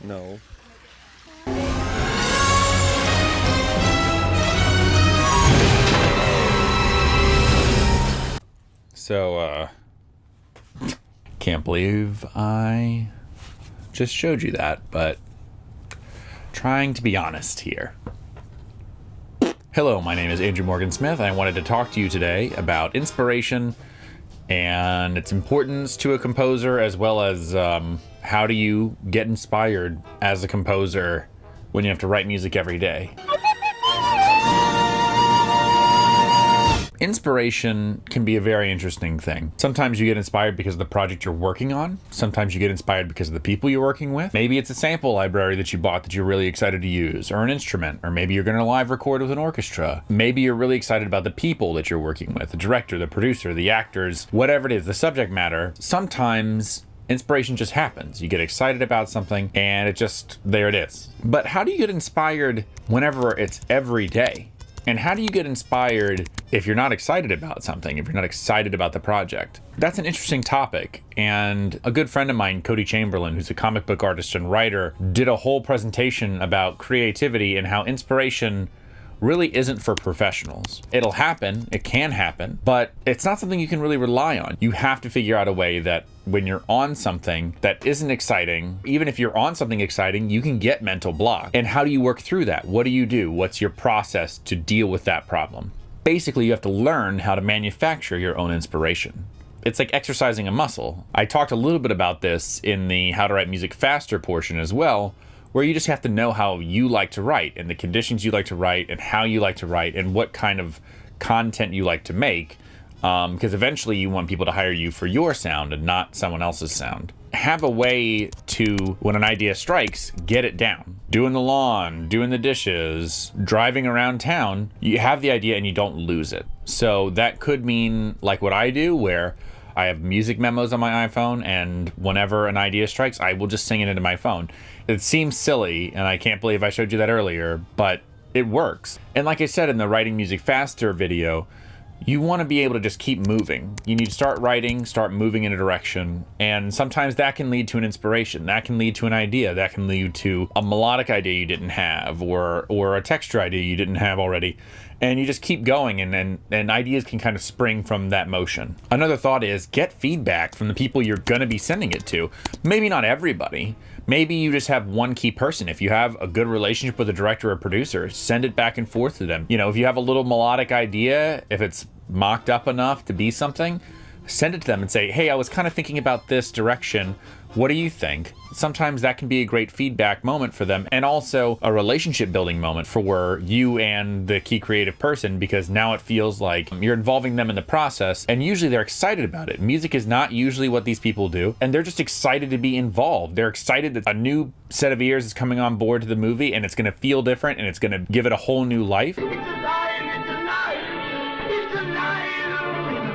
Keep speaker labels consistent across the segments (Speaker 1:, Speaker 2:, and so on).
Speaker 1: No. So, can't believe I just showed you that, but trying to be honest here. Hello, my name is Andrew Morgan Smith. I wanted to talk to you today about inspiration and its importance to a composer, as well as how do you get inspired as a composer when you have to write music every day. Inspiration can be a very interesting thing. Sometimes you get inspired because of the project you're working on. Sometimes you get inspired because of the people you're working with. Maybe it's a sample library that you bought that you're really excited to use, or an instrument, or maybe you're going to live record with an orchestra. Maybe you're really excited about the people that you're working with, the director, the producer, the actors, whatever it is, the subject matter. Sometimes inspiration just happens. You get excited about something and there it is. But how do you get inspired whenever it's every day? And how do you get inspired if you're not excited about something, if you're not excited about the project? That's an interesting topic. And a good friend of mine, Kody Chamberlain, who's a comic book artist and writer, did a whole presentation about creativity and how inspiration really isn't for professionals. It'll happen, it can happen, but it's not something you can really rely on. You have to figure out a way that when you're on something that isn't exciting, even if you're on something exciting, you can get mental block. And how do you work through that? What do you do? What's your process to deal with that problem? Basically, you have to learn how to manufacture your own inspiration. It's like exercising a muscle. I talked a little bit about this in the How to Write Music Faster portion as well, where you just have to know how you like to write and the conditions you like to write and how you like to write and what kind of content you like to make, because eventually you want people to hire you for your sound and not someone else's sound. Have a way to, when an idea strikes, get it down. Doing the lawn, doing the dishes, driving around town, you have the idea and you don't lose it. So that could mean like what I do, where I have music memos on my iPhone, and whenever an idea strikes, I will just sing it into my phone. It seems silly, and I can't believe I showed you that earlier, but it works. And like I said in the Writing Music Faster video, you want to be able to just keep moving. You need to start writing, start moving in a direction, and sometimes that can lead to an inspiration. That can lead to an idea. That can lead to a melodic idea you didn't have, or a texture idea you didn't have already. And you just keep going, and ideas can kind of spring from that motion. Another thought is get feedback from the people you're going to be sending it to. Maybe not everybody. Maybe you just have one key person. If you have a good relationship with a director or producer, send it back and forth to them. You know, if you have a little melodic idea, if it's mocked up enough to be something, send it to them and say, hey, I was kind of thinking about this direction. What do you think? Sometimes that can be a great feedback moment for them, and also a relationship building moment for you and the key creative person, because now it feels like you're involving them in the process, and usually they're excited about it. Music is not usually what these people do, and they're just excited to be involved. They're excited that a new set of ears is coming on board to the movie, and it's going to feel different, and it's going to give it a whole new life.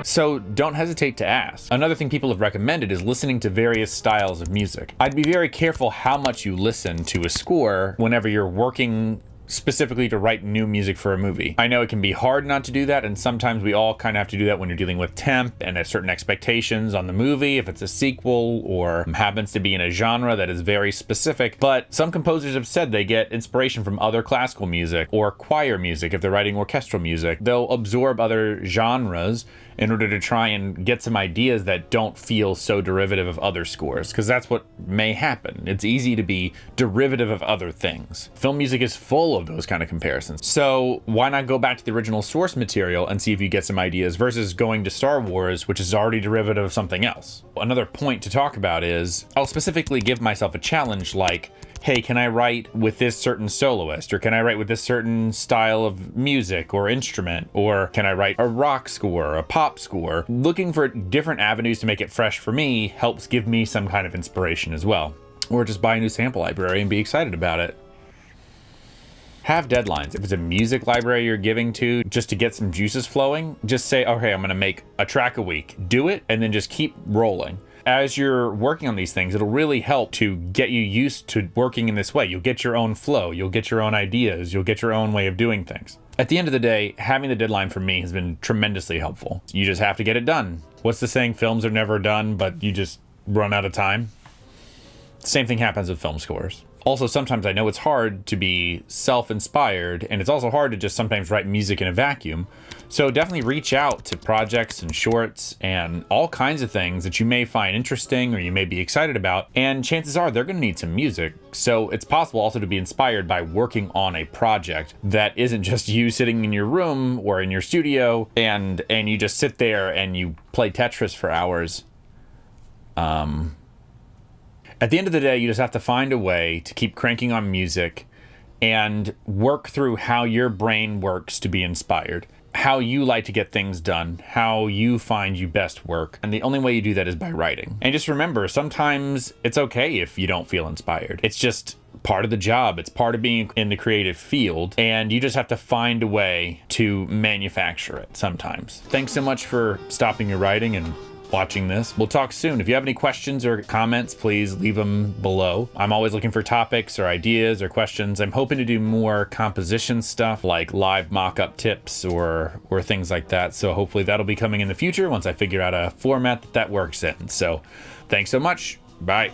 Speaker 1: So don't hesitate to ask. Another thing people have recommended is listening to various styles of music. I'd be very careful how much you listen to a score whenever you're working specifically to write new music for a movie. I know it can be hard not to do that, and sometimes we all kind of have to do that when you're dealing with temp and certain expectations on the movie, if it's a sequel or happens to be in a genre that is very specific. But some composers have said they get inspiration from other classical music or choir music if they're writing orchestral music. They'll absorb other genres in order to try and get some ideas that don't feel so derivative of other scores, because that's what may happen. It's easy to be derivative of other things. Film music is full of those kind of comparisons. So why not go back to the original source material and see if you get some ideas versus going to Star Wars, which is already derivative of something else. Another point to talk about is I'll specifically give myself a challenge like, hey, can I write with this certain soloist? Or can I write with this certain style of music or instrument? Or can I write a rock score, a pop score? Looking for different avenues to make it fresh for me helps give me some kind of inspiration as well. Or just buy a new sample library and be excited about it. Have deadlines. If it's a music library you're giving to just to get some juices flowing, just say, okay, I'm gonna make a track a week. Do it and then just keep rolling. As you're working on these things, it'll really help to get you used to working in this way. You'll get your own flow, you'll get your own ideas, you'll get your own way of doing things. At the end of the day, having the deadline for me has been tremendously helpful. You just have to get it done. What's the saying? Films are never done, but you just run out of time. Same thing happens with film scores. Also, sometimes I know it's hard to be self-inspired, and it's also hard to just sometimes write music in a vacuum. So definitely reach out to projects and shorts and all kinds of things that you may find interesting or you may be excited about, and chances are they're going to need some music. So it's possible also to be inspired by working on a project that isn't just you sitting in your room or in your studio and you just sit there and you play Tetris for hours. At the end of the day, you just have to find a way to keep cranking on music and work through how your brain works to be inspired, how you like to get things done, how you find you best work. And the only way you do that is by writing. And just remember, sometimes it's okay if you don't feel inspired. It's just part of the job. It's part of being in the creative field. And you just have to find a way to manufacture it sometimes. Thanks so much for stopping your writing and watching this. We'll talk soon. If you have any questions or comments, please leave them below. I'm always looking for topics or ideas or questions. I'm hoping to do more composition stuff like live mock-up tips or things like that. So hopefully that'll be coming in the future once I figure out a format that works in. So thanks so much. Bye.